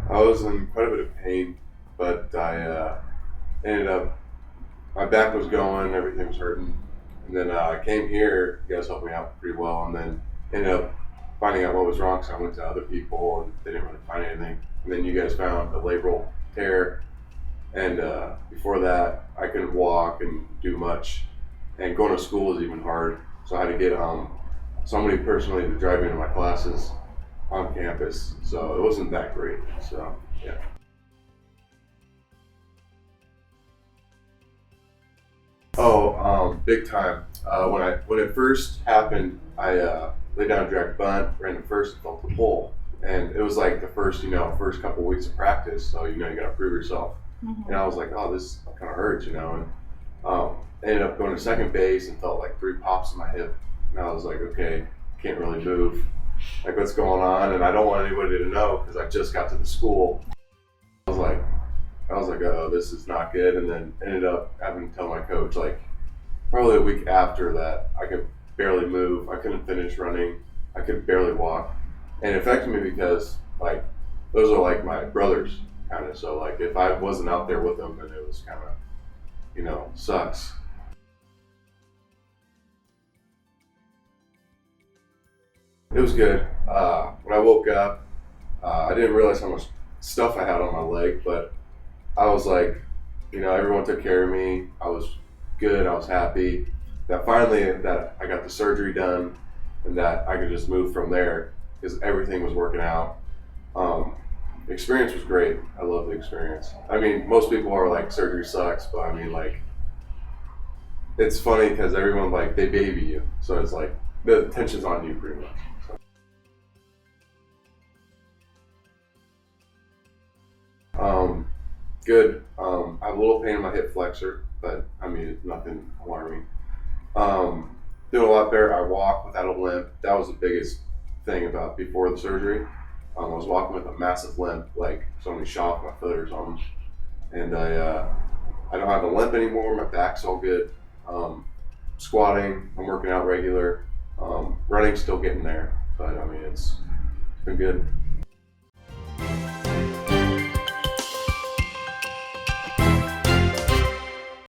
I was in quite a bit of pain, but I ended up, my back was going, everything was hurting. And then I came here, you guys helped me out pretty well, and then ended up finding out what was wrong, so I went to other people and they didn't really find anything. And then you guys found the labral tear, and before that, I couldn't walk and do much. And going to school was even hard, so I had to get somebody personally to drive me to my classes on campus, so it wasn't that great. So yeah. Oh, big time. When it first happened, I laid down a direct bunt, ran the first, and felt the pull, and it was like the first first couple of weeks of practice. So you gotta prove yourself. And I was like, oh, this kind of hurts, and ended up going to second base and felt like three pops in my hip, and I was like, okay, can't really move. Like, what's going on? And I don't want anybody to know because I just got to the school. I was like, oh, this is not good. And then ended up having to tell my coach, like, probably a week after that, I could barely move. I couldn't finish running. I could barely walk. And it affected me because, like, those are like my brothers, kind of. So, like, if I wasn't out there with them, then it was kind of, sucks. It was good. When I woke up, I didn't realize how much stuff I had on my leg, but I was like, everyone took care of me. I was good. I was happy that finally that I got the surgery done and that I could just move from there because everything was working out. The experience was great. I love the experience. I mean, most people are like, surgery sucks, but I mean, like, it's funny because everyone, like, they baby you, so it's like the tension's on you pretty much. Um, Good. I have a little pain in my hip flexor, but I mean, it's nothing alarming. Doing a lot better. I walk without a limp. That was the biggest thing about before the surgery. I was walking with a massive limp, like somebody shot off my foot or something. And I don't have a limp anymore. My back's all good. Squatting, I'm working out regular. Running, still getting there, but I mean, it's been good.